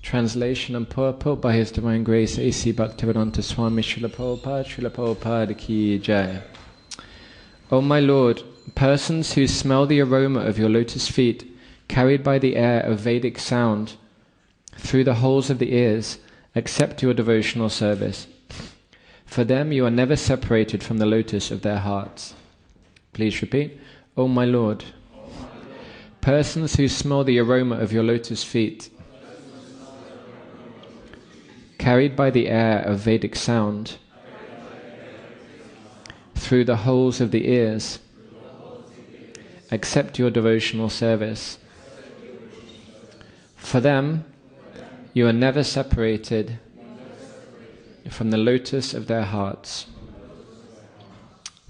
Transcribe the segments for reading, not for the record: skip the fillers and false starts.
Translation and purport by His Divine Grace A.C. Bhaktivedanta Swami Srila Prabhupada Ki Jai. O my Lord, persons who smell the aroma of your lotus feet, carried by the air of Vedic sound through the holes of the ears, accept your devotional service. For them you are never separated from the lotus of their hearts. Please repeat. O my Lord, persons who smell the aroma of your lotus feet, carried by the air of Vedic sound through the holes of the ears, accept your devotional service. For them, you are never separated from the lotus of their hearts.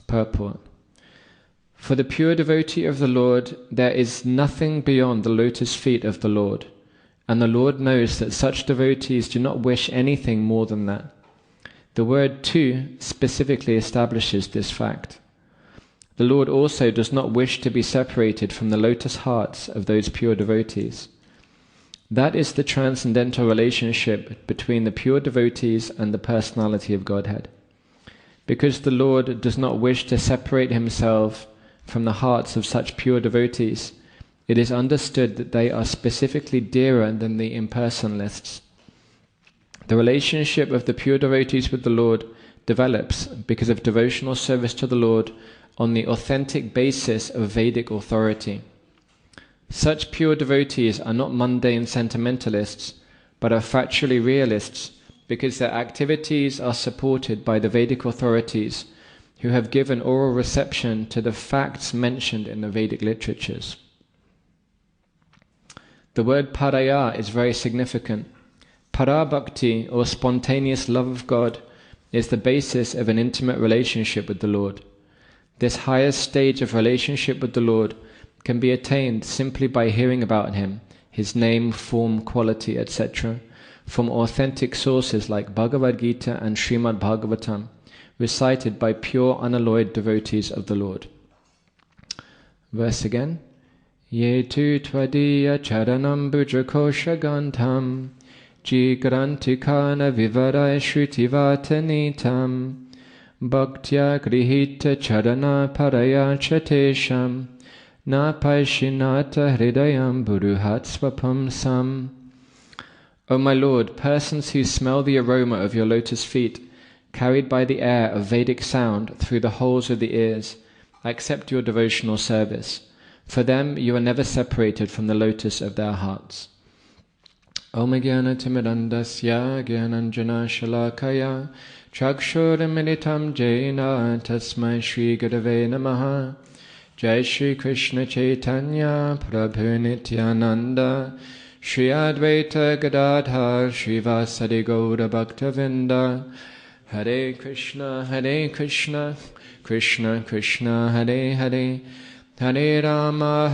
Purport. For the pure devotee of the Lord, there is nothing beyond the lotus feet of the Lord, and the Lord knows that such devotees do not wish anything more than that. The word "to" specifically establishes this fact. The Lord also does not wish to be separated from the lotus hearts of those pure devotees. That is the transcendental relationship between the pure devotees and the personality of Godhead. Because the Lord does not wish to separate Himself from the hearts of such pure devotees, it is understood that they are specifically dearer than the impersonalists. The relationship of the pure devotees with the Lord develops because of devotional service to the Lord on the authentic basis of Vedic authority. Such pure devotees are not mundane sentimentalists, but are factually realists because their activities are supported by the Vedic authorities who have given oral reception to the facts mentioned in the Vedic literatures. The word paraya is very significant. Parabhakti, or spontaneous love of God, is the basis of an intimate relationship with the Lord. This highest stage of relationship with the Lord can be attained simply by hearing about Him, His name, form, quality, etc., from authentic sources like Bhagavad Gita and Srimad Bhagavatam, recited by pure unalloyed devotees of the Lord. Verse again. Ye tu tvadiya charanam bhujakosha gantam jigrantikana vivarai shrutivātanitam bhaktya grihita charana paraya chatesham na paishinata hridayam buruhat swapam sam. O my Lord, persons who smell the aroma of your lotus feet, carried by the air of Vedic sound through the holes of the ears, accept your devotional service. For them you are never separated from the lotus of their hearts. Om Jnana Timidandasya Jnananjana Shalakaya Chakshurmilitam Jena Tasmai Shri Gurave Namaha. Jai Shri Krishna Chaitanya Prabhu Nityananda Shri Advaita Gadadhar Srivasadi Gaura Bhaktavinda. Hare Krishna, Krishna Krishna, Hare Hare, Hare Rama,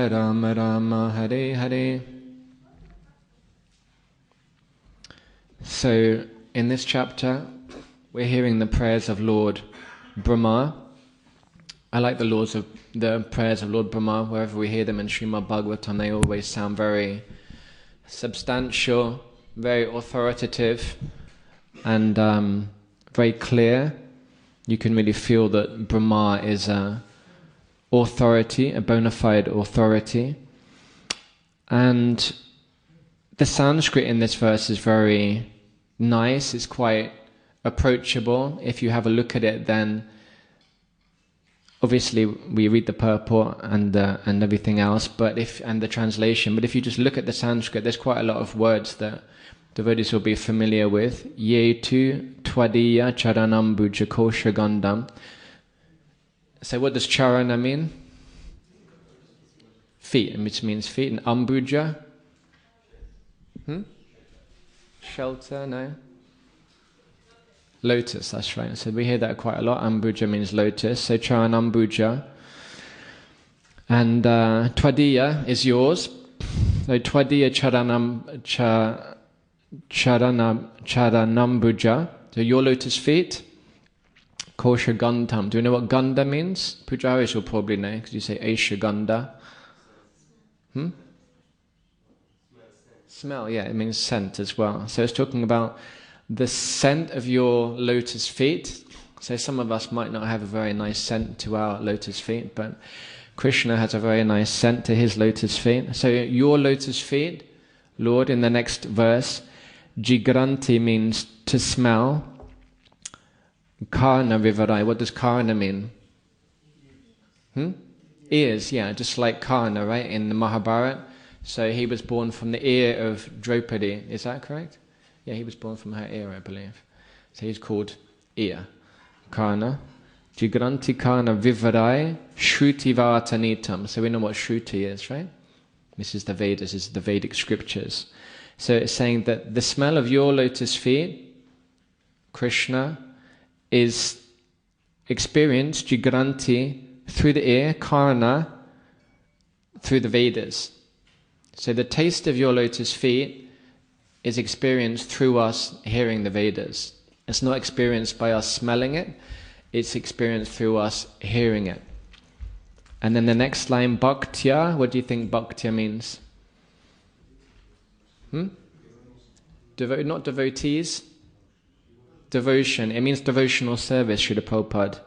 Rama Rama, Hare Hare. So, in this chapter, we're hearing the prayers of Lord Brahma. I like the prayers of Lord Brahma. Wherever we hear them in Srimad Bhagavatam, they always sound very substantial, very authoritative, and very clear. You can really feel that Brahma is a authority, a bona fide authority. And the Sanskrit in this verse is very nice, it's quite approachable. If you have a look at it, then obviously we read the purport and everything else, and the translation, but if you just look at the Sanskrit, there's quite a lot of words that devotees will be familiar with. Ye tu tvadiya charanam bhujakosha gandam. So what does charana mean? Feet, which means feet. And ambuja? Shelter, no? Lotus, that's right. So we hear that quite a lot. Ambuja means lotus. So charanambuja. And tvadiya is yours. So tvadiya charanambuja. So your lotus feet. Kosha gandham. Do you know what ganda means? Pujaris will probably know because you say Aisha ganda. Smell, yeah, it means scent as well. So it's talking about the scent of your lotus feet. So some of us might not have a very nice scent to our lotus feet, but Krishna has a very nice scent to his lotus feet. So your lotus feet, Lord, in the next verse, Jigranti means to smell. Karna vivarai, what does karna mean? Ears, yeah, just like Karna, right, in the Mahabharata. So he was born from the ear of Draupadi, is that correct? Yeah, he was born from her ear, I believe. So he's called ear. Karna. Jigranti Karna Vivarai Shruti Vatanitam. So we know what Shruti is, right? This is the Vedas, this is the Vedic scriptures. So it's saying that the smell of your lotus feet, Krishna, is experienced, Jigranti, through the ear, Karna, through the Vedas. So the taste of your lotus feet is experienced through us hearing the Vedas. It's not experienced by us smelling it, it's experienced through us hearing it. And then the next line, Bhaktya, what do you think Bhaktya means? Not devotees, devotion. It means devotional service, Srila Prabhupada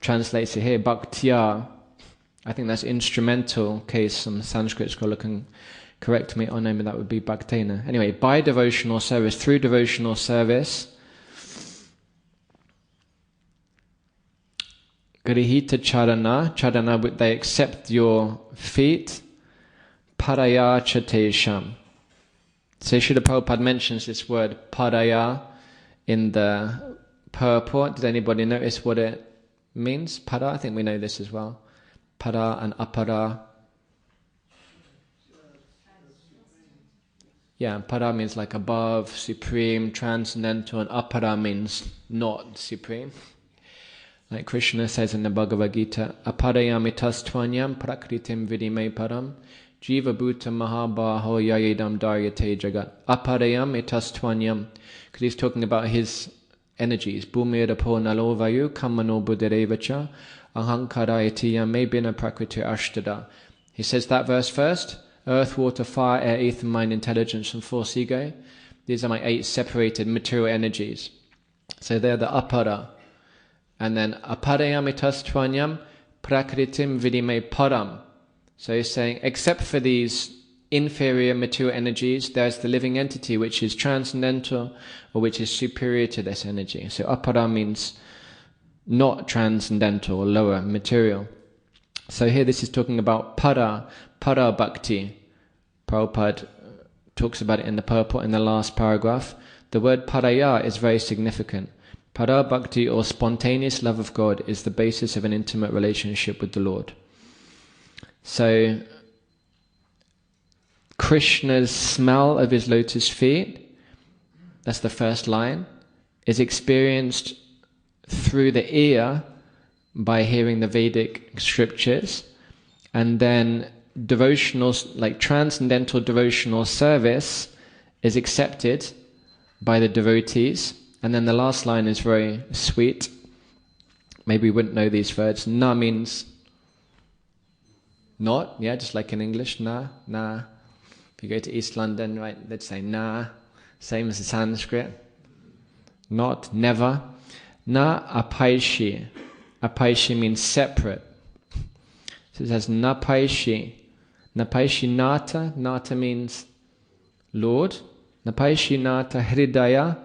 translates it here. Bhaktya, I think that's instrumental, case some Sanskrit scholar can correct me. Oh no, but that would be Bhaktena. Anyway, by devotional service, through devotional service, Grihita charana, they accept your feet, paraya chatesham. So Srila Prabhupada mentions this word paraya in the purport. Did anybody notice what it means? Para, I think we know this as well. Para and apara. Yeah, para means like above, supreme, transcendental, and apara means not supreme. Like Krishna says in the Bhagavad Gita, aparayamitas tvanyam prakritim vidime param jiva bhuta mahabaho yayedam daryate jagat. Aparayamitas tvanyam, because he's talking about his energies. Bhumirapo nalo vayu kamano buddharevacha ahankarayatiyam mebina prakriti ashtada. He says that verse first. Earth, water, fire, air, ether, mind, intelligence, and force ego. These are my 8 separated material energies. So they're the apara. And then aparayamitas tvanyam prakritim vidime param. So he's saying, except for these inferior material energies, there's the living entity which is transcendental or which is superior to this energy. So apara means not transcendental or lower material. So here this is talking about para bhakti. Prabhupada talks about it in the purport in the last paragraph. The word paraya is very significant. Para bhakti, or spontaneous love of God, is the basis of an intimate relationship with the Lord. So Krishna's smell of his lotus feet, that's the first line, is experienced through the ear by hearing the Vedic scriptures, and then devotional, like transcendental devotional service, is accepted by the devotees. And then the last line is very sweet. Maybe we wouldn't know these words. Na means not, yeah, just like in English, na. If you go to East London, right, they'd say na, same as the Sanskrit. Not, never. Na apaishi. Apaishi means separate. So it says napaishi. Napaishi nata. Nata means Lord. Napaishi nata hridaya,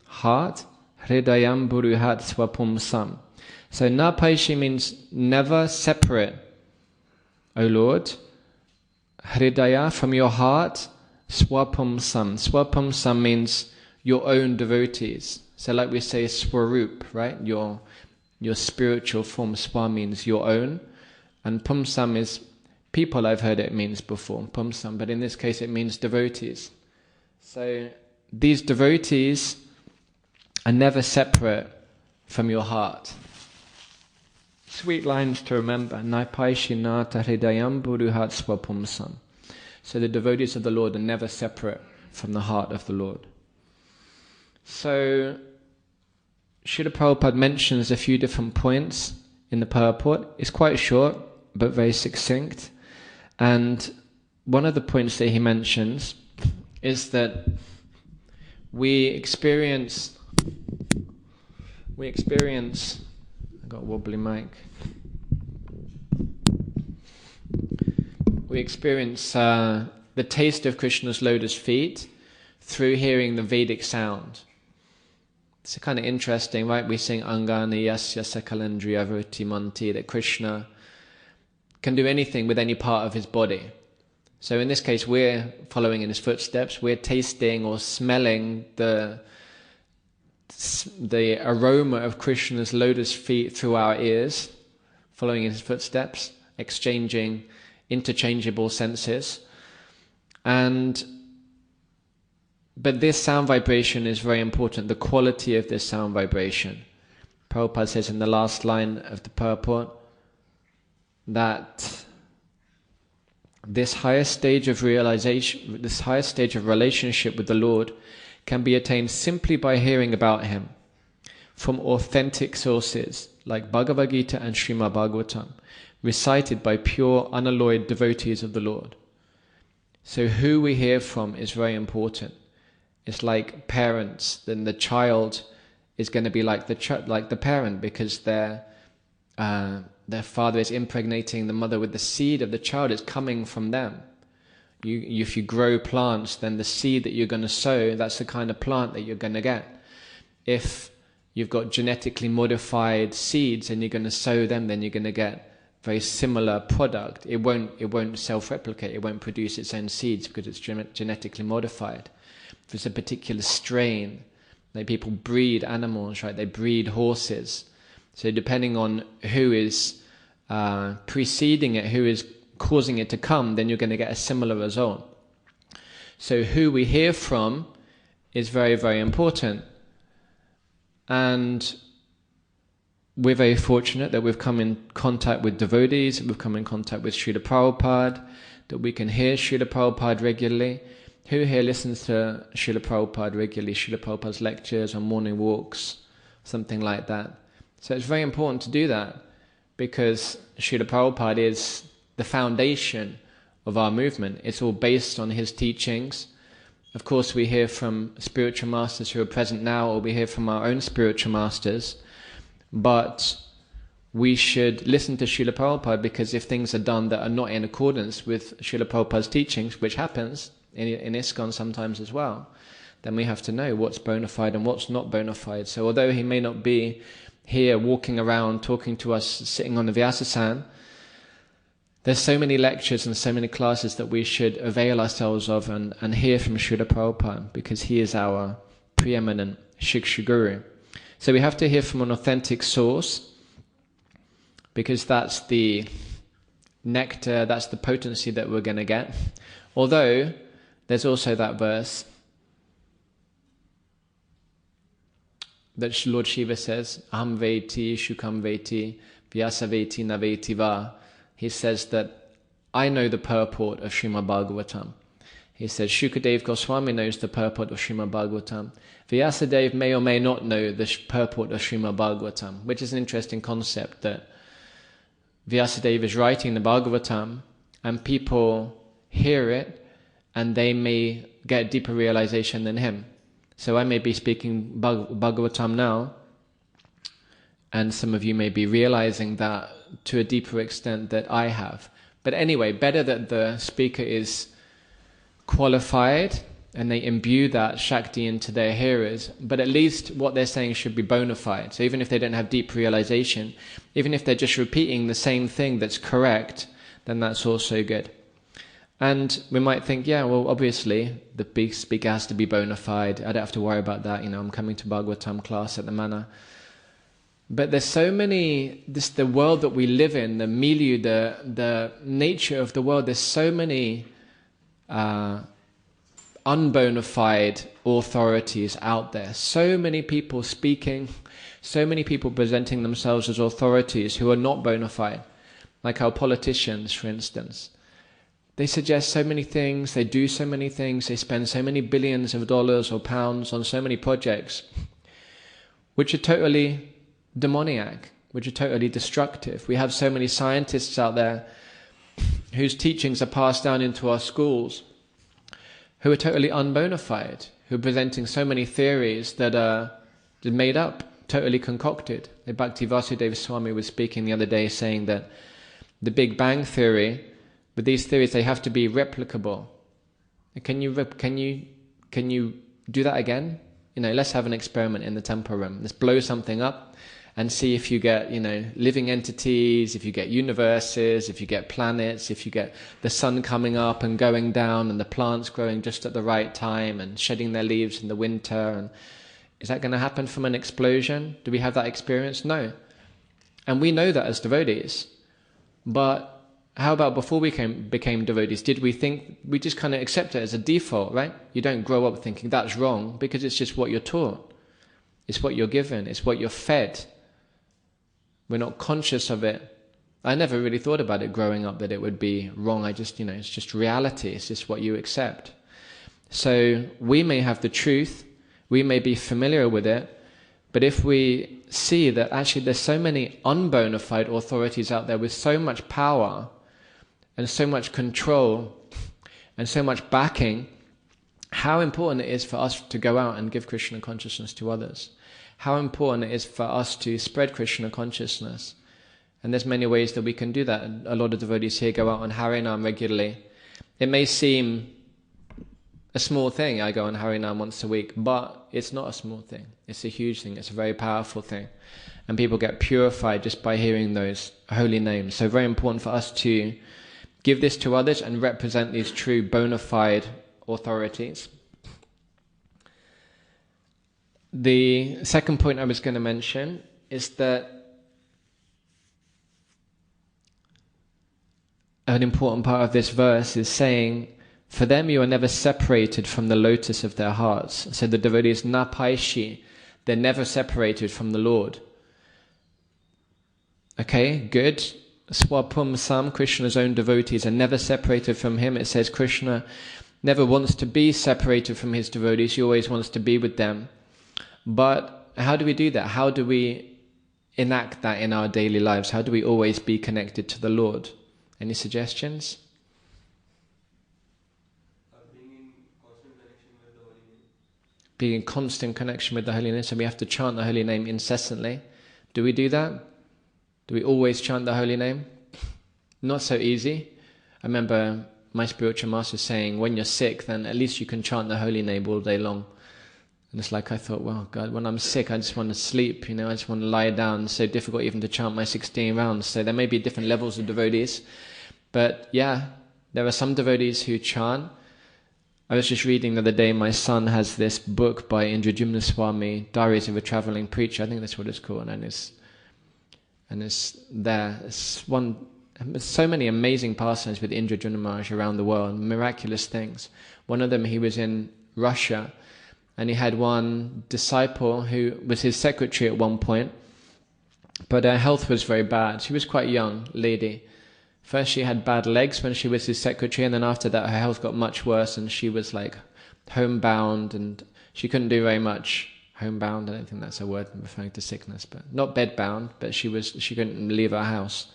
heart. Hridayam buruhat swapumsam. So napaishi means never separate, O Lord. Hridaya, from your heart. Swapumsam. Swapumsam means your own devotees. So like we say swarup, right? Your spiritual form. Swa means your own. And pumsam is people, I've heard it means before. Pumsam. But in this case it means devotees. So these devotees are never separate from your heart. Sweet lines to remember. Naipaishi-nata hridayam buruhat swapumsam. So the devotees of the Lord are never separate from the heart of the Lord. So Srila Prabhupada mentions a few different points in the purport. It's quite short, but very succinct. And one of the points that he mentions is that we experience, I got a wobbly mic. We experience the taste of Krishna's lotus feet through hearing the Vedic sound. It's kind of interesting, right? We sing Angani Yasya Sakalandriya Vriti Manti, that Krishna can do anything with any part of his body. So in this case, we're following in his footsteps. We're tasting or smelling the aroma of Krishna's lotus feet through our ears, following in his footsteps, exchanging interchangeable senses. But this sound vibration is very important, the quality of this sound vibration. Prabhupada says in the last line of the purport that this highest stage of realization, this highest stage of relationship with the Lord can be attained simply by hearing about him from authentic sources like Bhagavad Gita and Srimad Bhagavatam, recited by pure, unalloyed devotees of the Lord. So who we hear from is very important. It's like parents, then the child is going to be like the parent, because their father is impregnating the mother with the seed of the child. It's coming from them. If you grow plants, then the seed that you're going to sow, that's the kind of plant that you're going to get. If you've got genetically modified seeds and you're going to sow them, then you're going to get very similar product. It won't self-replicate. It won't produce its own seeds because it's genetically modified. If it's a particular strain, like people breed animals, right? They breed horses. So depending on who is preceding it, who is causing it to come, then you're going to get a similar result. So who we hear from is very, very important. And we're very fortunate that we've come in contact with devotees, we've come in contact with Srila Prabhupada, that we can hear Srila Prabhupada regularly. Who here listens to Srila Prabhupada regularly, Srila Prabhupada's lectures on morning walks, something like that? So it's very important to do that, because Srila Prabhupada is the foundation of our movement. It's all based on his teachings. Of course, we hear from spiritual masters who are present now, or we hear from our own spiritual masters, but we should listen to Srila Prabhupada, because if things are done that are not in accordance with Srila Prabhupada's teachings, which happens in ISKCON sometimes as well, then we have to know what's bona fide and what's not bona fide. So although he may not be here walking around talking to us, sitting on the Vyasasan, there's so many lectures and so many classes that we should avail ourselves of and hear from Srila Prabhupada, because he is our preeminent Shiksha Guru. So we have to hear from an authentic source, because that's the nectar, that's the potency that we're going to get. Although there's also that verse that Lord Shiva says, Aham veti, shukam veti, vyasa veti, na veti va. He says that I know the purport of Srimad Bhagavatam. He says Shukadev Goswami knows the purport of Srimad Bhagavatam. Vyasadeva may or may not know the purport of Srimad Bhagavatam, which is an interesting concept, that Vyasadeva is writing the Bhagavatam and people hear it and they may get deeper realization than him. So I may be speaking Bhagavatam now, and some of you may be realizing that to a deeper extent that I have. But anyway, better that the speaker is qualified and they imbue that Shakti into their hearers, but at least what they're saying should be bona fide. So even if they don't have deep realization, even if they're just repeating the same thing that's correct, then that's also good. And we might think, yeah, well, obviously the speaker has to be bona fide. I don't have to worry about that. I'm coming to Bhagavatam class at the manor. But there's so many, the world that we live in, the milieu, the nature of the world, there's so many unbona fide authorities out there. So many people speaking, so many people presenting themselves as authorities who are not bona fide. Like our politicians, for instance. They suggest so many things, they do so many things, they spend so many billions of dollars or pounds on so many projects, which are totally demoniac, which are totally destructive. We have so many scientists out there whose teachings are passed down into our schools, who are totally unbona fide, who are presenting so many theories that are made up, totally concocted. Bhakti Vasudeva Swami was speaking the other day saying that the Big Bang Theory, with these theories, they have to be replicable. Can you do that again? Let's have an experiment in the temple room. Let's blow something up and see if you get, living entities, if you get universes, if you get planets, if you get the sun coming up and going down and the plants growing just at the right time and shedding their leaves in the winter. And is that going to happen from an explosion? Do we have that experience? No. And we know that as devotees. But how about before we became devotees? Did we think, we just kind of accept it as a default, right? You don't grow up thinking that's wrong, because it's just what you're taught. It's what you're given. It's what you're fed. We're not conscious of it. I never really thought about it growing up, that it would be wrong. I just, it's just reality. It's just what you accept. So we may have the truth. We may be familiar with it. But if we see that actually there's so many unbona fide authorities out there with so much power and so much control and so much backing, how important it is for us to go out and give Krishna consciousness to others. How important it is for us to spread Krishna consciousness. And there's many ways that we can do that. A lot of devotees here go out on Harinam regularly. It may seem a small thing. I go on Harinam once a week, but it's not a small thing. It's a huge thing. It's a very powerful thing. And people get purified just by hearing those holy names. So very important for us to give this to others and represent these true bona fide authorities. The second point I was going to mention is that an important part of this verse is saying, for them you are never separated from the lotus of their hearts. So the devotees, na paishi, they're never separated from the Lord. Okay, good. Swapum Sam, Krishna's own devotees, are never separated from him. It says Krishna never wants to be separated from his devotees. He always wants to be with them. But how do we do that? How do we enact that in our daily lives? How do we always be connected to the Lord? Any suggestions? Being in constant connection with the holy name. So we have to chant the holy name incessantly. Do we do that? Do we always chant the holy name? Not so easy. I remember my spiritual master saying, when you're sick, then at least you can chant the holy name all day long. And it's like I thought, well, God, when I'm sick, I just want to sleep, I just want to lie down. It's so difficult even to chant my 16 rounds. So there may be different levels of devotees. But yeah, there are some devotees who chant. I was just reading the other day, my son has this book by Indradyumna Swami, Diaries of a Traveling Preacher. I think that's what it's called. And it's there. It's so many amazing pastimes with Indradyumna Maharaj around the world, miraculous things. One of them, he was in Russia, and he had one disciple who was his secretary at one point, but her health was very bad. She was quite young, lady. First she had bad legs when she was his secretary, and then after that her health got much worse, and she was like homebound, and she couldn't do very much. Homebound, I don't think that's a word referring to sickness, but not bedbound, but she couldn't leave her house.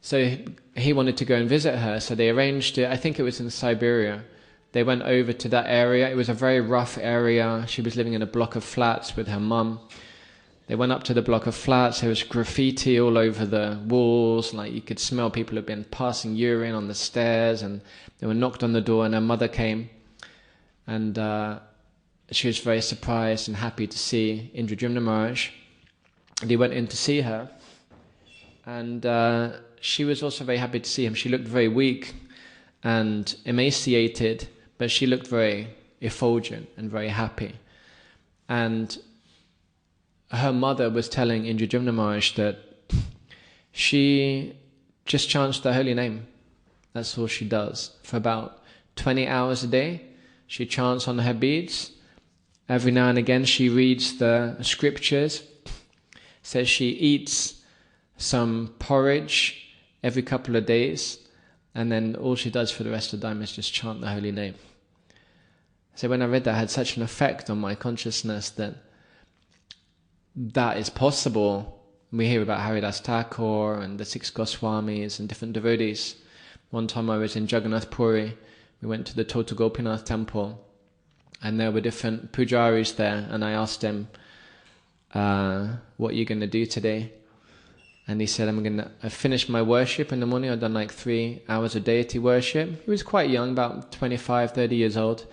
So he wanted to go and visit her, so they arranged it. I think it was in Siberia. They went over to that area. It was a very rough area. She was living in a block of flats with her mum. They went up to the block of flats. There was graffiti all over the walls. Like you could smell people had been passing urine on the stairs, and they were knocked on the door, and her mother came. And she was very surprised and happy to see Indradyumna Maharaj. And he went in to see her. And she was also very happy to see him. She looked very weak and emaciated, but she looked very effulgent and very happy. And her mother was telling Indradyumna Maharaj that she just chants the holy name. That's all she does. For about 20 hours a day, she chants on her beads. Every now and again she reads the scriptures. Says she eats some porridge every couple of days, and then all she does for the rest of the time is just chant the holy name. So when I read that, it had such an effect on my consciousness that is possible. We hear about Haridas Thakur and the 6 Goswamis and different devotees One time I was in Jagannath Puri, we went to the Tota Gopinath temple, and there were different pujaris there, and I asked him, what are you going to do today? And he said, I finished my worship in the morning. I've done like 3 hours of deity worship. He was quite young, about 25, 30 years old.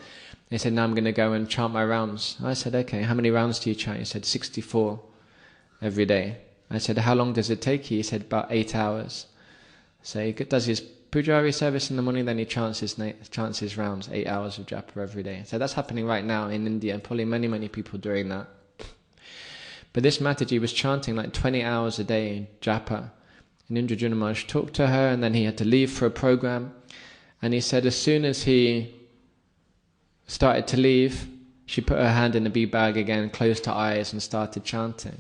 He said, now I'm going to go and chant my rounds. I said, okay, how many rounds do you chant? He said, 64 every day. I said, how long does it take you? He said, about 8 hours. So he does his pujari service in the morning, then he chants his rounds, 8 hours of japa every day. So that's happening right now in India, and probably many, many people doing that. But this Mataji was chanting like 20 hours a day japa. And Indrajuna Maharaj talked to her, and then he had to leave for a program. And he said as soon as he started to leave, she put her hand in the bead bag again, closed her eyes and started chanting.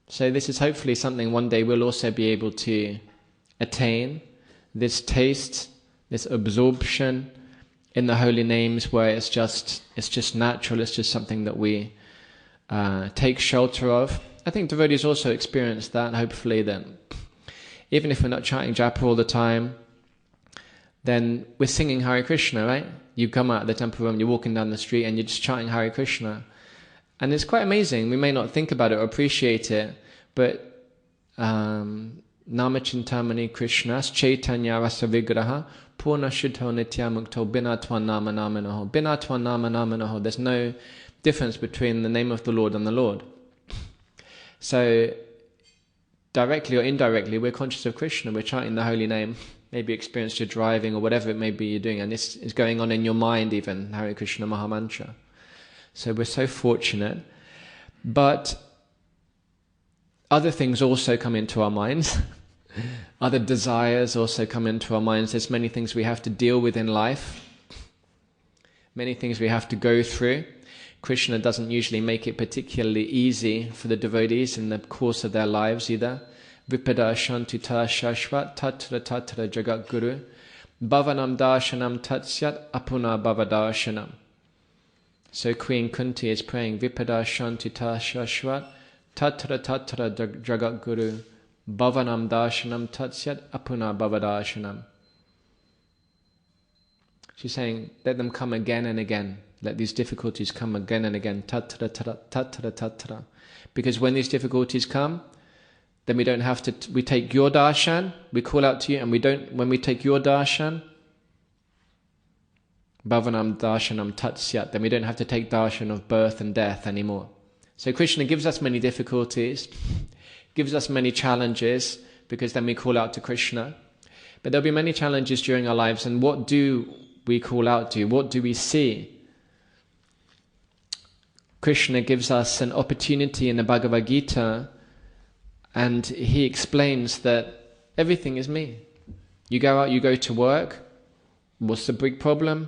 So this is hopefully something one day we'll also be able to attain, this taste, this absorption in the holy names, where it's just natural, it's just something that we take shelter of. I think devotees also experience that, hopefully, that even if we're not chanting japa all the time, then we're singing Hare Krishna, right? You come out of the temple room, you're walking down the street and you're just chanting Hare Krishna. And it's quite amazing. We may not think about it or appreciate it, but Nama Chintamani Krishnas Chaitanya Rasa Vigraha Purna Shuddho Nitya Mukto Binatwan Nama Namanaho. Binatwan Nama Namanaho. There's no difference between the name of the Lord and the Lord. So directly or indirectly, we're conscious of Krishna, we're chanting the holy name. Maybe experienced you're driving or whatever it may be you're doing, and this is going on in your mind even, Hare Krishna Mahamantra. So we're so fortunate. But other things also come into our minds. Other desires also come into our minds. There's many things we have to deal with in life. Many things we have to go through. Krishna doesn't usually make it particularly easy for the devotees in the course of their lives either. Vipada Shantuta Shashvat Tatra Tatra Jagat Guru Bhavanam Darshanam Tatsyat Apuna Bhavadarshanam. So Queen Kunti is praying Vipada Shantuta Shashvat Tatra Tatra Jagat Guru Bhavanam Darshanam Tatsyat Apuna Bhavadarshanam. She's saying, let them come again and again. Let these difficulties come again and again. Tatra tatra tatra tatra. Because when these difficulties come, then we don't have to, we take your darshan, we call out to you, and when we take your darshan, bhavanam darshanam tatsyat, then we don't have to take darshan of birth and death anymore. So Krishna gives us many difficulties, gives us many challenges, because then we call out to Krishna. But there'll be many challenges during our lives, and what do we call out to? What do we see? Krishna gives us an opportunity in the Bhagavad Gita, and he explains that everything is me. You go out, you go to work. What's the big problem?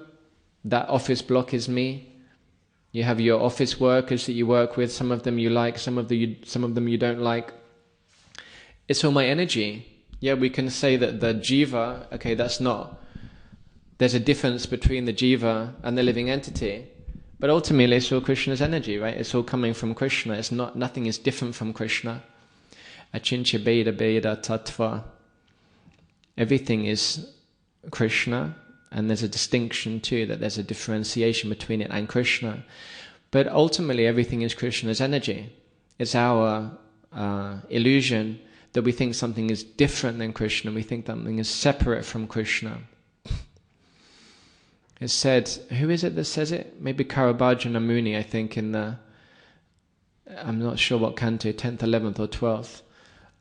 That office block is me. You have your office workers that you work with. Some of them you like, some of them you don't like. It's all my energy. Yeah, we can say that the jiva, okay, that's not. There's a difference between the jiva and the living entity. But ultimately it's all Krishna's energy, right? It's all coming from Krishna. It's not, nothing is different from Krishna. Achincha Beda Beda Tattva. Everything is Krishna, and there's a distinction too, that there's a differentiation between it and Krishna. But ultimately everything is Krishna's energy. It's our illusion that we think something is different than Krishna, we think something is separate from Krishna. It's said, who is it that says it? Maybe Karabhajana Muni, I think, in the, I'm not sure what canto, 10th, 11th or 12th.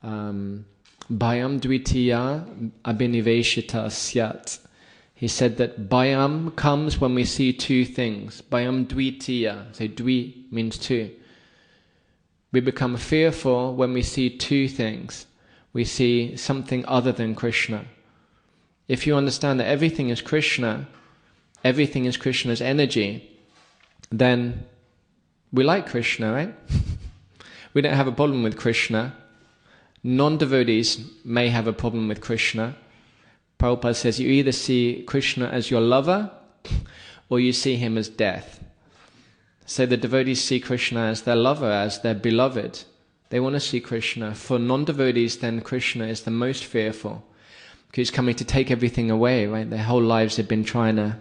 Bhayam dvitiya abhiniveshita syat. He said that bhayam comes when we see two things. Bhayam dvitiya, so dvi means two. We become fearful when we see two things. We see something other than Krishna. If you understand that everything is Krishna, everything is Krishna's energy, then we like Krishna, right? We don't have a problem with Krishna. Non-devotees may have a problem with Krishna. Prabhupada says you either see Krishna as your lover or you see him as death. So the devotees see Krishna as their lover, as their beloved. They want to see Krishna. For non-devotees, then Krishna is the most fearful. He's coming to take everything away, right? Their whole lives they've been trying to,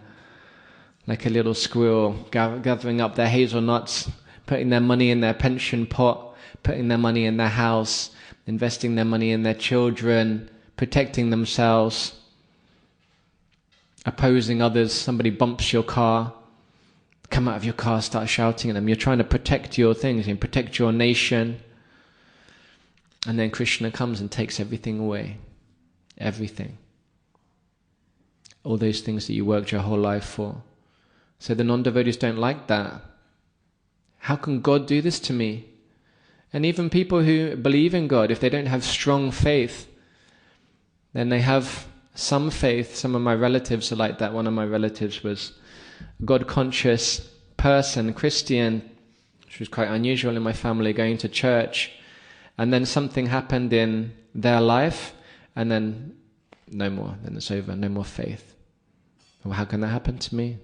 like a little squirrel, gathering up their hazelnuts, putting their money in their pension pot, putting their money in their house, investing their money in their children, protecting themselves, opposing others. Somebody bumps your car, come out of your car, start shouting at them. You're trying to protect your things and protect your nation. And then Krishna comes and takes everything away. Everything. All those things that you worked your whole life for. So the non-devotees don't like that. How can God do this to me? And even people who believe in God, if they don't have strong faith, then they have some faith. Some of my relatives are like that. One of my relatives was a God-conscious person, Christian, which was quite unusual in my family, going to church. And then something happened in their life, and then no more. Then it's over. No more faith. Well, how can that happen to me?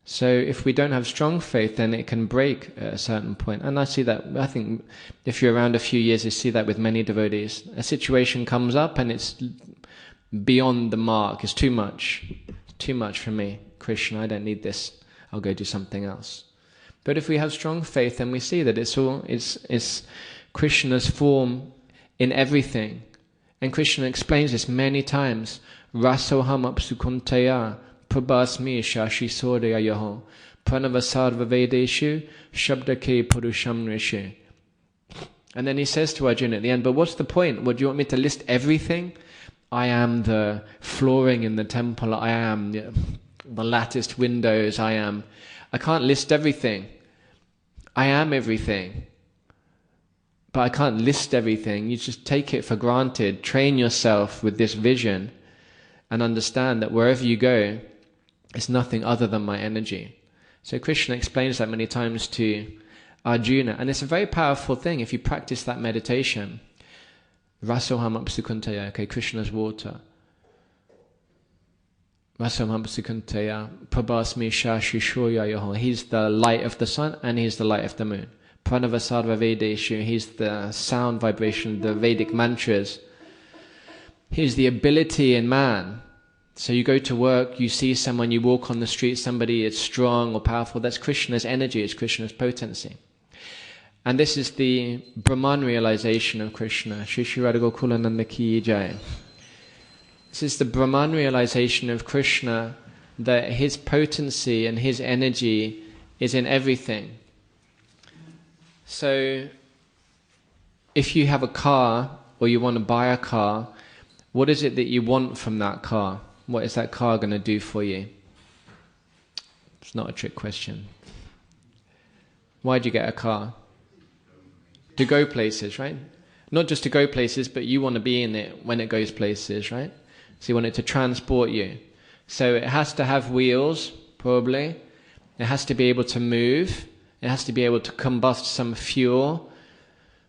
So if we don't have strong faith, then it can break at a certain point. And I see that, I think if you're around a few years, you see that with many devotees. A situation comes up and it's beyond the mark. It's too much. It's too much for me. Krishna, I don't need this. I'll go do something else. But if we have strong faith, then we see that it's Krishna's form in everything. And Krishna explains this many times. Rasoham apsukuntaya prabhasmi shashi sodaya yaho pranavasarva vedeshu shabdake purusham rishi. And then he says to Arjuna at the end, but what's the point? What, do you want me to list everything? I am the flooring in the temple. I am the latticed windows. I can't list everything. I am everything. But I can't list everything. You just take it for granted. Train yourself with this vision and understand that wherever you go, it's nothing other than my energy. So Krishna explains that many times to Arjuna. And it's a very powerful thing if you practice that meditation. Rasoham apsukuntaya, okay, Krishna's water. Rasoham apsukuntaya, prabhasmi shashi shoyayaho. He's the light of the sun and he's the light of the moon. Pranavasarva vedeshu, he's the sound vibration, the Vedic mantras. He's the ability in man. So you go to work, you see someone, you walk on the street, somebody is strong or powerful. That's Krishna's energy, it's Krishna's potency. And this is the Brahman realization of Krishna. Shri Shri Radha Gokulananda Ki Jai. This is the Brahman realization of Krishna, that his potency and his energy is in everything. So if you have a car or you want to buy a car, what is it that you want from that car? What is that car going to do for you? It's not a trick question. Why do you get a car? To go places, right? Not just to go places, but you want to be in it when it goes places, right? So you want it to transport you. So it has to have wheels, probably. It has to be able to move. It has to be able to combust some fuel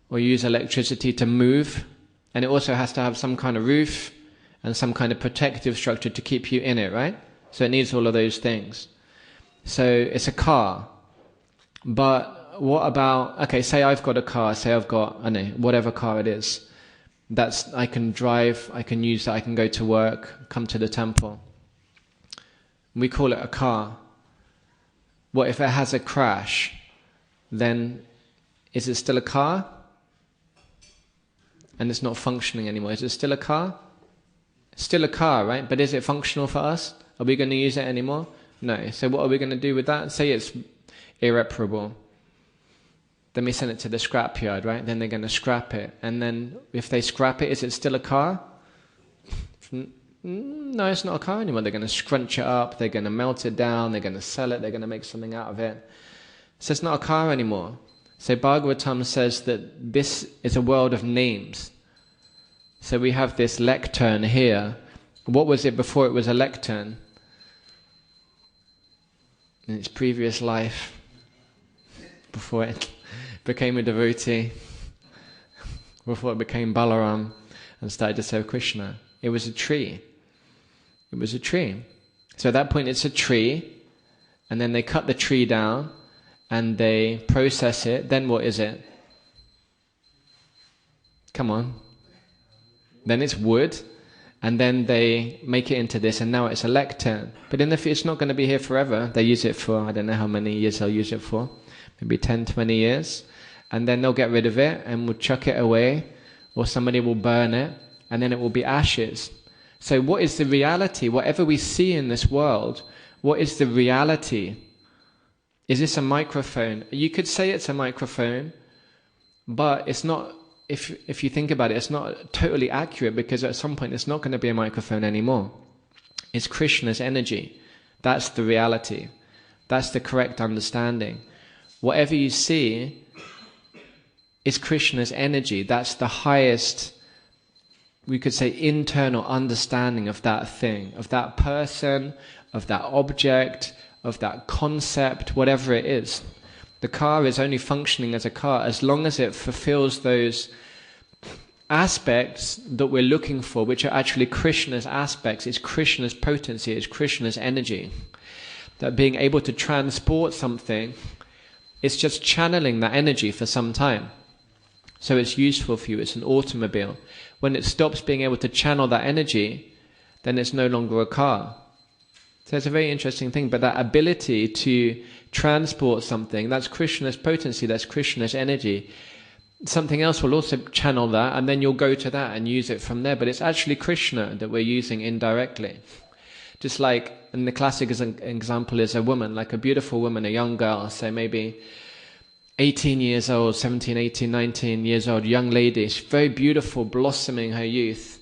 or use electricity to move. And it also has to have some kind of roof and some kind of protective structure to keep you in it, right? So it needs all of those things. So it's a car. But what about, okay, say I've got a car, say I've got, I don't know, whatever car it is. That's, I can drive, I can use that, I can go to work, come to the temple. We call it a car. What if it has a crash? Then is it still a car? And it's not functioning anymore. Is it still a car? It's still a car, right? But is it functional for us? Are we going to use it anymore? No. So what are we going to do with that? Say it's irreparable. Then we send it to the scrapyard, right? Then they're going to scrap it. And then if they scrap it, is it still a car? No, it's not a car anymore. They're going to scrunch it up. They're going to melt it down. They're going to sell it. They're going to make something out of it. So it's not a car anymore. So Bhagavatam says that this is a world of names. So we have this lectern here. What was it before it was a lectern? In its previous life, before it became a devotee, before it became Balaram and started to serve Krishna. It was a tree. It was a tree. So at that point it's a tree, and then they cut the tree down, and they process it. Then what is it? Come on. then it's wood, and then they make it into this, and now it's a lectern. But in the future, it's not going to be here forever. They use it for, I don't know how many years they'll use it for, maybe 10, 20 years. And then they'll get rid of it and will chuck it away, or somebody will burn it, and then it will be ashes. So what is the reality? Whatever we see in this world, what is the reality? Is this a microphone? You could say it's a microphone, but it's not. If you think about it, it's not totally accurate, because at some point it's not going to be a microphone anymore. It's Krishna's energy. That's the reality. That's the correct understanding. Whatever you see is Krishna's energy. That's the highest, we could say, internal understanding of that thing, of that person, of that object, of that concept, whatever it is. The car is only functioning as a car as long as it fulfills those aspects that we're looking for, which are actually Krishna's aspects. It's Krishna's potency, it's Krishna's energy. That being able to transport something, it's just channeling that energy for some time. So it's useful for you, it's an automobile. When it stops being able to channel that energy, then it's no longer a car. So it's a very interesting thing, but that ability to transport something, that's Krishna's potency, that's Krishna's energy. Something else will also channel that, and then you'll go to that and use it from there. But it's actually Krishna that we're using indirectly. Just like, and the classic example is a woman, like a beautiful woman, a young girl, say maybe 18 years old, 17, 18, 19 years old, young lady. She's very beautiful, blossoming her youth.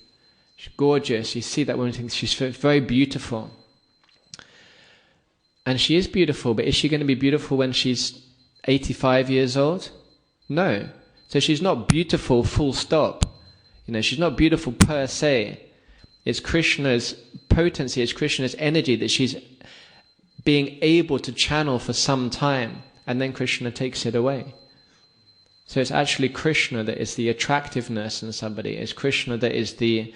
She's gorgeous. You see that woman, thinks she's very beautiful. And she is beautiful, but is she going to be beautiful when she's 85 years old? No. So she's not beautiful full stop. She's not beautiful per se. It's Krishna's potency, it's Krishna's energy that she's being able to channel for some time, and then Krishna takes it away. So it's actually Krishna that is the attractiveness in somebody. It's Krishna that is the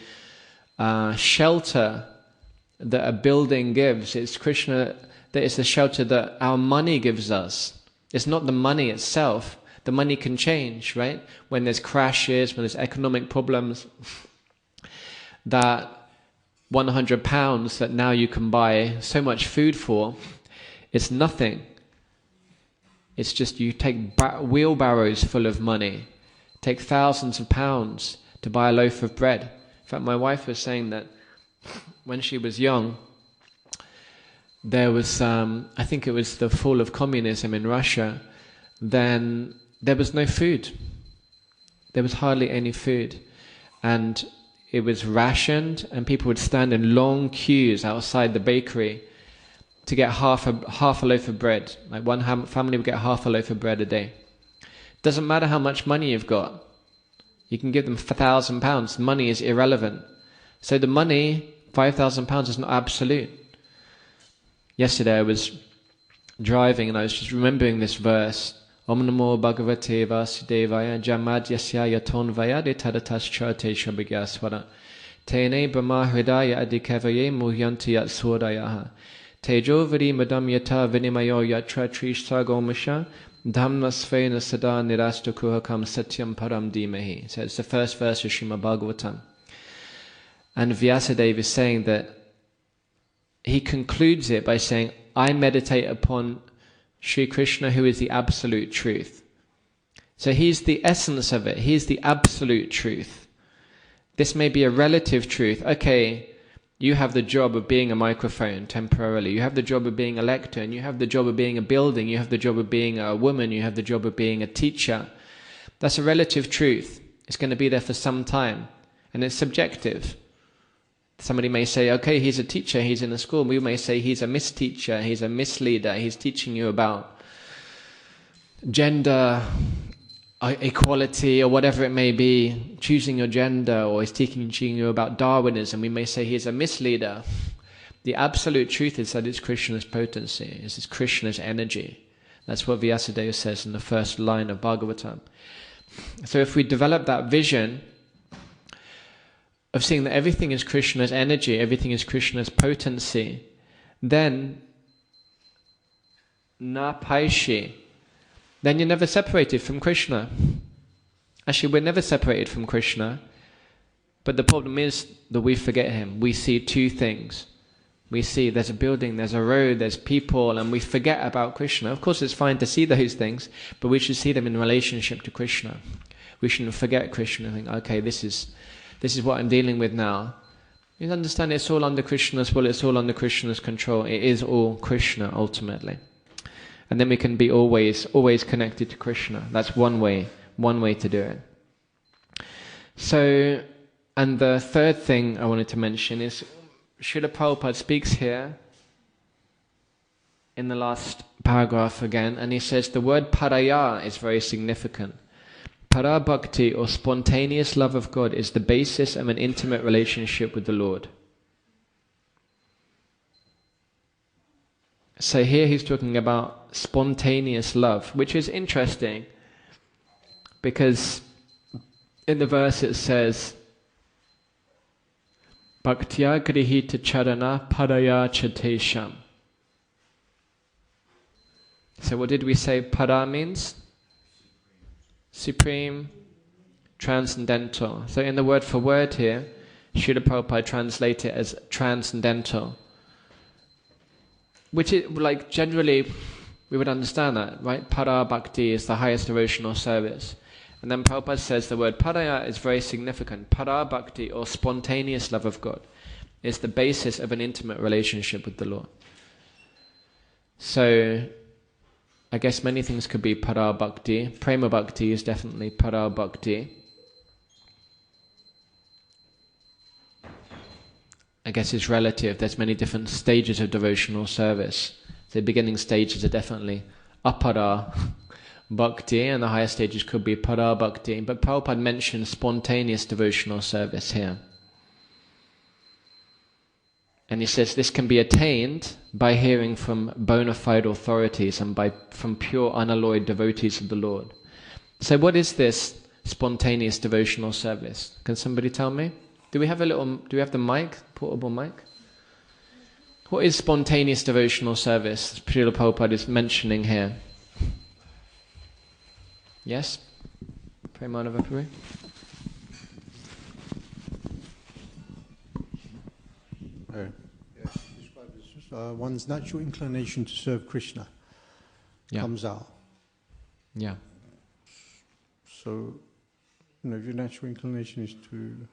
shelter that a building gives. It's Krishna that is the shelter that our money gives us. It's not the money itself. The money can change, right? When there's crashes, when there's economic problems, that £100 that now you can buy so much food for, it's nothing. It's just you take wheelbarrows full of money, take thousands of pounds to buy a loaf of bread. In fact, my wife was saying that when she was young, there was, I think it was the fall of communism in Russia, then there was no food. There was hardly any food. And it was rationed, and people would stand in long queues outside the bakery to get half a loaf of bread. Like one family would get half a loaf of bread a day. Doesn't matter how much money you've got. You can give them £1,000. Money is irrelevant. So the money, £5,000, is not absolute. Yesterday I was driving and I was just remembering this verse. Om Namo Bhagavate Vasudevaya Jamad Yasya Yaton Vayade Tadatas Charte Shabigaswara Tene Brahma Hridaya Adikavaye Muhyanti Yat Swardayaha Tejo Vidi Madam Yata Vinimayo Yatra Trish Sagomasha Dhammasvena Sada Nirastakuhakam Satyam Param Dimahi. So it's the first verse of Srimad Bhagavatam. And Vyasadeva is saying that he concludes it by saying, I meditate upon Sri Krishna, who is the absolute truth. So he's the essence of it. He's the absolute truth. This may be a relative truth. Okay, you have the job of being a microphone temporarily. You have the job of being a lectern. You have the job of being a building. You have the job of being a woman. You have the job of being a teacher. That's a relative truth. It's going to be there for some time. And it's subjective. Somebody may say, okay, he's a teacher, he's in a school. We may say he's a misteacher, he's a misleader, he's teaching you about gender equality or whatever it may be, choosing your gender, or he's teaching you about Darwinism. We may say he's a misleader. The absolute truth is that it's Krishna's potency, it's Krishna's energy. That's what Vyasadeva says in the first line of Bhagavatam. So if we develop that vision of seeing that everything is Krishna's energy, everything is Krishna's potency, then na paishi, then you're never separated from Krishna. Actually, we're never separated from Krishna. But the problem is that we forget him. We see two things. We see there's a building, there's a road, there's people, and we forget about Krishna. Of course, it's fine to see those things, but we should see them in relationship to Krishna. We shouldn't forget Krishna and think, okay, this is what I'm dealing with now. You understand it's all under Krishna's will, it's all under Krishna's control. It is all Krishna, ultimately. And then we can be always connected to Krishna. That's one way to do it. So, and the third thing I wanted to mention is, Srila Prabhupada speaks here in the last paragraph again, and he says the word paraya is very significant. Para bhakti, or spontaneous love of God, is the basis of an intimate relationship with the Lord. So here he's talking about spontaneous love, which is interesting because in the verse it says, Bhaktya grihita charana paraya chatesham. So what did we say para means? Supreme, transcendental. So in the word for word here, Srila Prabhupada translates it as transcendental. Which is, like, generally we would understand that, right? Para bhakti is the highest devotional service. And then Prabhupada says the word paraya is very significant. Para bhakti, or spontaneous love of God, is the basis of an intimate relationship with the Lord. So, I guess many things could be para bhakti. Prema bhakti is definitely para bhakti. I guess it's relative. There's many different stages of devotional service. The beginning stages are definitely apara bhakti, and the higher stages could be para bhakti. But Prabhupada mentions spontaneous devotional service here. And he says this can be attained by hearing from bona fide authorities and from pure unalloyed devotees of the Lord. So what is this spontaneous devotional service? Can somebody tell me? Do we have the mic, portable mic? What is spontaneous devotional service Srila Prabhupada is mentioning here? Yes? Premanava Puri? One's natural inclination to serve Krishna comes out. Yeah. So, if your natural inclination is to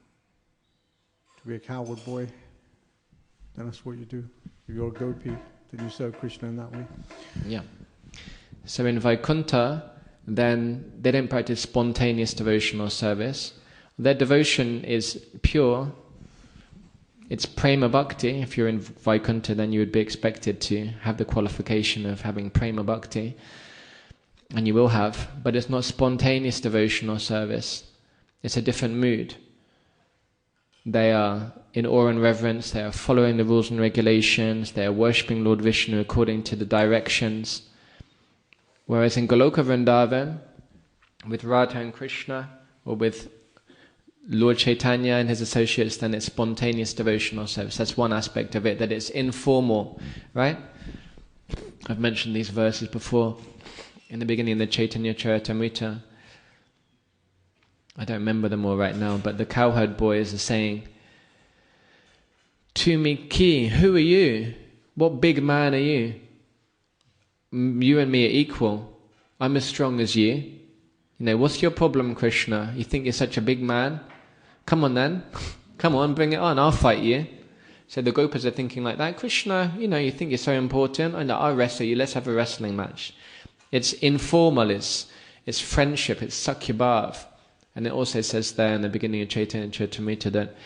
be a coward boy, then that's what you do. If you're a gopi, then you serve Krishna in that way. Yeah. So in Vaikuntha, then they don't practice spontaneous devotional service. Their devotion is pure. It's prema bhakti. If you're in Vaikuntha, then you would be expected to have the qualification of having prema bhakti. And you will have. But it's not spontaneous devotional service. It's a different mood. They are in awe and reverence. They are following the rules and regulations. They are worshipping Lord Vishnu according to the directions. Whereas in Goloka Vrindavan, with Radha and Krishna, or with Lord Chaitanya and his associates, then it's spontaneous devotional service. That's one aspect of it, that it's informal, right? I've mentioned these verses before in the beginning of the Chaitanya Charitamrita. I don't remember them all right now, but the cowherd boys are saying, "To me ki, who are you? What big man are you? You and me are equal. I'm as strong as you. What's your problem, Krishna? You think you're such a big man? Come on then. Come on, bring it on. I'll fight you." So the Gopas are thinking like that. Krishna, you think you're so important. I'll wrestle you. Let's have a wrestling match. It's informal. It's friendship. It's sakyabhav. And it also says there in the beginning of Chaitanya Charitamrita that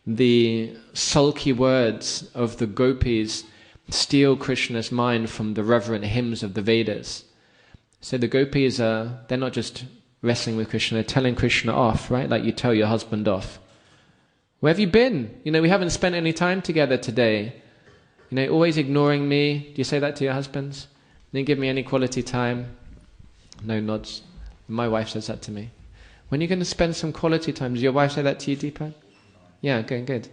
the sulky words of the gopis steal Krishna's mind from the reverent hymns of the Vedas. So the gopis they're not just wrestling with Krishna, they're telling Krishna off, right? Like you tell your husband off. "Where have you been? We haven't spent any time together today. Always ignoring me." Do you say that to your husbands? "Didn't give me any quality time." No nods. My wife says that to me. "When are you going to spend some quality time?" Does your wife say that to you, Deepak? Yeah, good.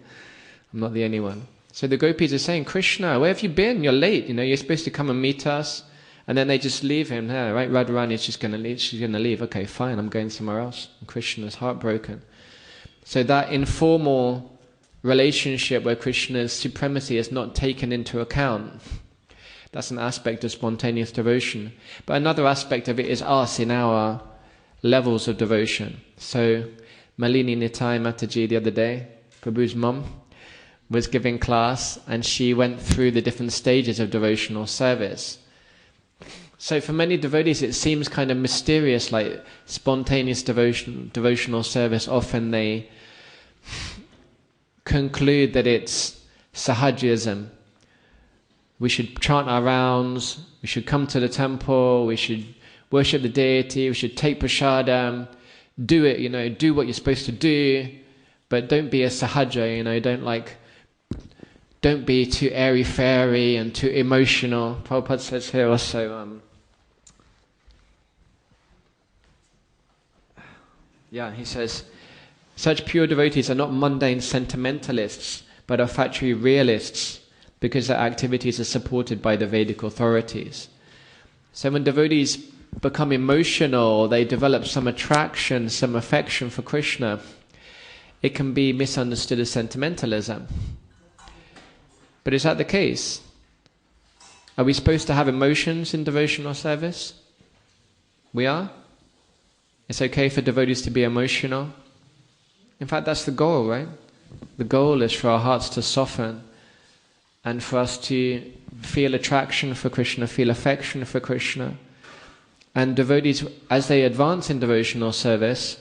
I'm not the only one. So the gopis are saying, "Krishna, where have you been? You're late. You're supposed to come and meet us." And then they just leave him there, right? Radharani is just going to leave. She's going to leave. Okay, fine, I'm going somewhere else. And Krishna's heartbroken. So that informal relationship where Krishna's supremacy is not taken into account, that's an aspect of spontaneous devotion. But another aspect of it is us in our levels of devotion. So Malini Nitai Mataji the other day, Prabhu's mum, was giving class, and she went through the different stages of devotional service. So for many devotees it seems kind of mysterious, like spontaneous devotional service. Often they conclude that it's sahajism. We should chant our rounds, we should come to the temple, we should worship the deity, we should take prasadam, do it, do what you're supposed to do, but don't be a sahaja, don't be too airy-fairy and too emotional. Prabhupada says here also, he says, such pure devotees are not mundane sentimentalists, but are factory realists, because their activities are supported by the Vedic authorities. So when devotees become emotional, they develop some attraction, some affection for Krishna, it can be misunderstood as sentimentalism. But is that the case? Are we supposed to have emotions in devotional service? We are? It's okay for devotees to be emotional? In fact, that's the goal, right? The goal is for our hearts to soften and for us to feel attraction for Krishna, feel affection for Krishna. And devotees, as they advance in devotional service,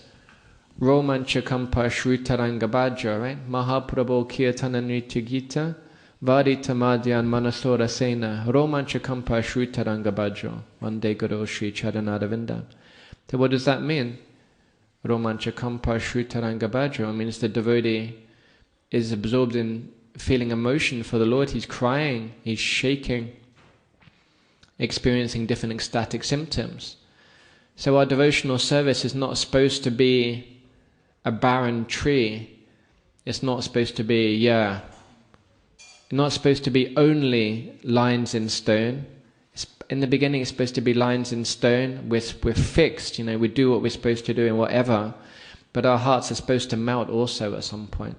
Romanchakampa Shrutarangabhaja, right? Mahaprabhu Kirtana Nritya Gita, Varita Madhyan Manasora Sena, Romanchakampa Shrutarangabhaja, Vande Guru Sri Charanaravinda. So what does that mean? Romanchakampa Shrutarangabhaja means the devotee is absorbed in feeling emotion for the Lord. He's crying, he's shaking, experiencing different ecstatic symptoms. So our devotional service is not supposed to be a barren tree. It's not supposed to be, not supposed to be only lines in stone. In the beginning it's supposed to be lines in stone. We're fixed, we do what we're supposed to do and whatever. But our hearts are supposed to melt also at some point.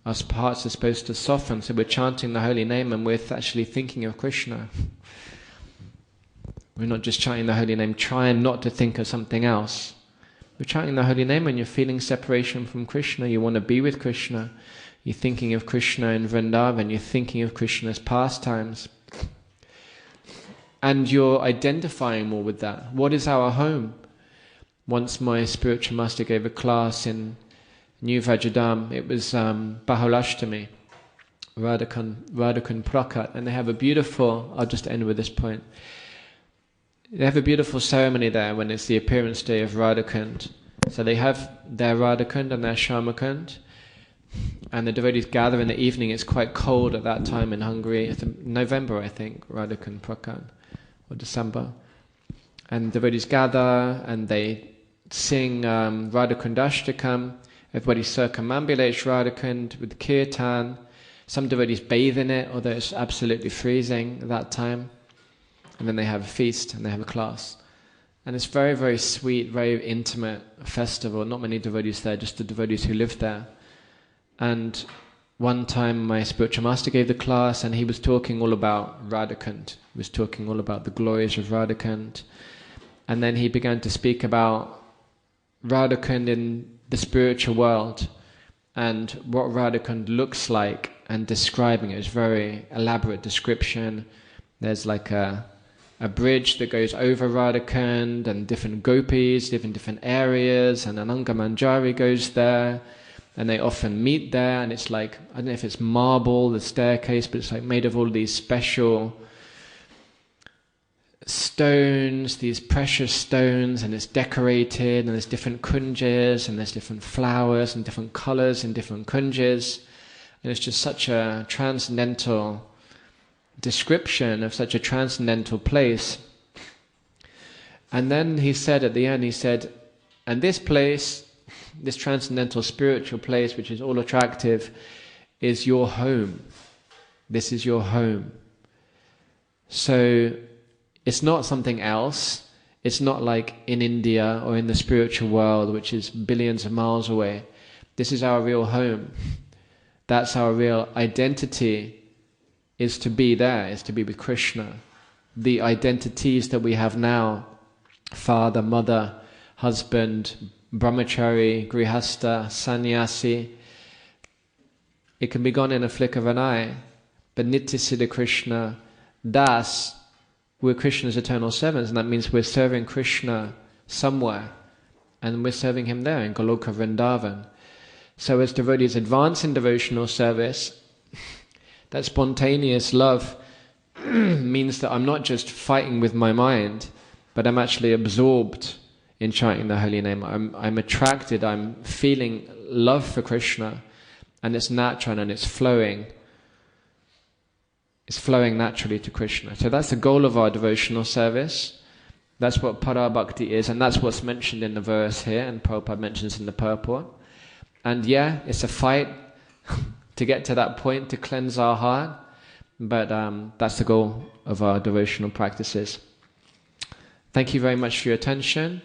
Our hearts are supposed to soften, so we're chanting the holy name and we're actually thinking of Krishna. We're not just chanting the holy name, trying not to think of something else. We're chanting the holy name and you're feeling separation from Krishna, you want to be with Krishna. You're thinking of Krishna in Vrindavan, you're thinking of Krishna's pastimes. And you're identifying more with that. What is our home? Once my spiritual master gave a class in New Vajradam. It was Bahulashtami, Radhakund Prakat, and they have a beautiful, I'll just end with this point, they have a beautiful ceremony there when it's the appearance day of Radhakund. So they have their Radhakund and their Shyamakund, and the devotees gather in the evening. It's quite cold at that time in Hungary, November I think, Radhakund Prakat, or December. And devotees gather and they sing Radhakundashtakam. Everybody circumambulates Radhakund with kirtan. Some devotees bathe in it, although it's absolutely freezing at that time. And then they have a feast and they have a class. And it's very, very sweet, very intimate festival. Not many devotees there, just the devotees who live there. And one time my spiritual master gave the class and he was talking all about Radhakund. He was talking all about the glories of Radhakund. And then he began to speak about Radhakund in the spiritual world and what Radhakund looks like, and describing it. It was a very elaborate description. There's like a bridge that goes over Radhakund and different gopis live in different areas, and Ananga Manjari goes there and they often meet there, and it's like, I don't know if it's marble, the staircase, but it's like made of all these special stones, these precious stones, and it's decorated, and there's different kunjas, and there's different flowers and different colors in different kunjas, and it's just such a transcendental description of such a transcendental place. And then he said at the end, and this place, this transcendental spiritual place, which is all attractive, is your home. This is your home. So it's not something else. It's not like in India or in the spiritual world, which is billions of miles away. This is our real home. That's our real identity, is to be there, is to be with Krishna. The identities that we have now, father, mother, husband, brahmachari, grihastha, sannyasi, it can be gone in a flick of an eye. But Nityasiddha Krishna Das, we're Krishna's eternal servants, and that means we're serving Krishna somewhere, and we're serving him there in Goloka Vrindavan. So as devotees advance in devotional service, that spontaneous love means that I'm not just fighting with my mind, but I'm actually absorbed in chanting the holy name. I'm attracted, I'm feeling love for Krishna, and it's natural and it's flowing. It's flowing naturally to Krishna. So that's the goal of our devotional service. That's what Parabhakti is, and that's what's mentioned in the verse here, and Prabhupada mentions in the purport. And yeah, it's a fight to get to that point, to cleanse our heart, but that's the goal of our devotional practices. Thank you very much for your attention.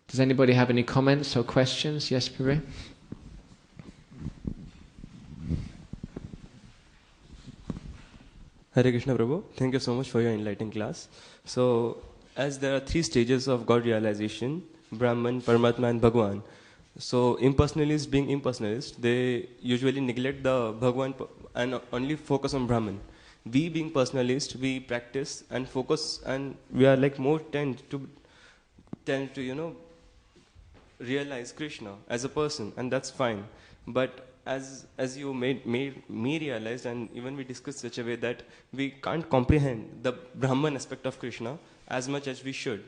Does anybody have any comments or questions? Yes, Prabhu? Hare Krishna Prabhu, thank you so much for your enlightening class. So, as there are 3 stages of God realization, Brahman, Paramatma and Bhagwan. So, impersonalists being impersonalists, they usually neglect the Bhagwan and only focus on Brahman. We being personalists, we practice and focus, and we are like more tend to realize Krishna as a person, and that's fine. But as you made me realize, and even we discussed such a way that we can't comprehend the Brahman aspect of Krishna as much as we should.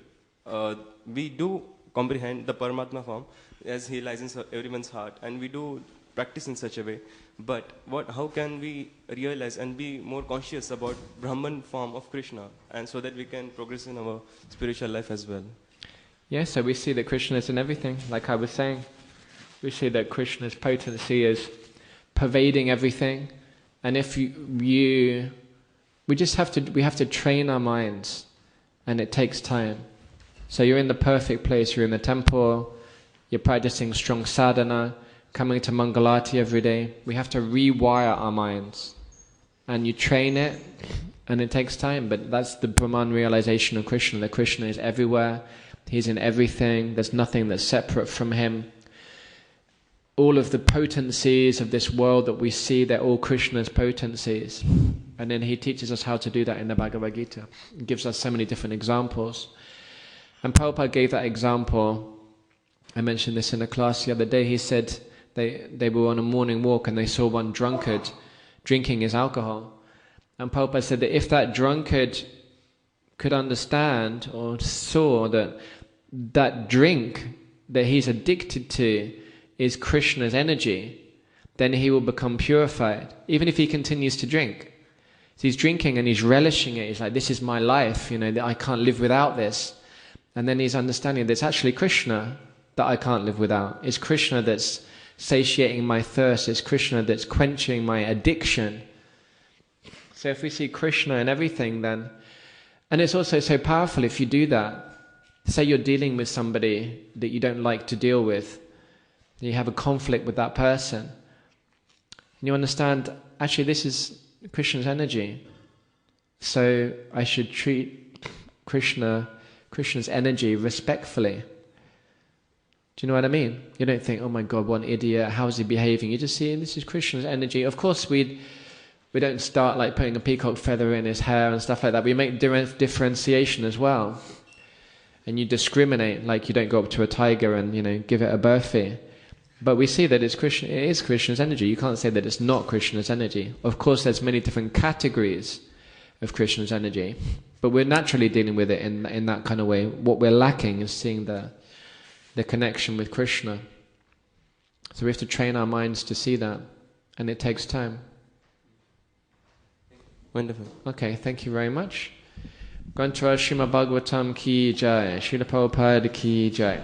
We do comprehend the Paramatma form as he lies in everyone's heart, and we do practice in such a way. But how can we realize and be more conscious about Brahman form of Krishna, and so that we can progress in our spiritual life as well? Yeah, so we see that Krishna is in everything, like I was saying. We see that Krishna's potency is pervading everything, and if we have to train our minds, and it takes time. So you're in the perfect place, you're in the temple, you're practicing strong sadhana, coming to Mangalati every day. We have to rewire our minds, and you train it, and it takes time, but that's the Brahman realization of Krishna, that Krishna is everywhere, he's in everything, there's nothing that's separate from him. All of the potencies of this world that we see, they're all Krishna's potencies. And then he teaches us how to do that in the Bhagavad Gita. He gives us so many different examples. And Prabhupada gave that example. I mentioned this in a class the other day. He said they were on a morning walk and they saw one drunkard drinking his alcohol. And Prabhupada said that if that drunkard could understand or saw that drink that he's addicted to is Krishna's energy, then he will become purified, even if he continues to drink. So he's drinking and he's relishing it. He's like, this is my life, I can't live without this. And then he's understanding that it's actually Krishna that I can't live without. It's Krishna that's satiating my thirst. It's Krishna that's quenching my addiction. So if we see Krishna in everything, then... And it's also so powerful if you do that. Say you're dealing with somebody that you don't like to deal with. You have a conflict with that person. And you understand, actually this is Krishna's energy. So I should treat Krishna's energy respectfully. Do you know what I mean? You don't think, oh my God, one idiot, how is he behaving? You just see, this is Krishna's energy. Of course we don't start like putting a peacock feather in his hair and stuff like that. We make differentiation as well. And you discriminate, like you don't go up to a tiger and, give it a burfi. But we see that it is Krishna's energy. You can't say that it's not Krishna's energy. Of course, there's many different categories of Krishna's energy, but we're naturally dealing with it in that kind of way. What we're lacking is seeing the connection with Krishna. So we have to train our minds to see that, and it takes time. Wonderful. Okay, thank you very much. Canto Srimad Bhagavatam ki jai, Srila Prabhupada ki jai.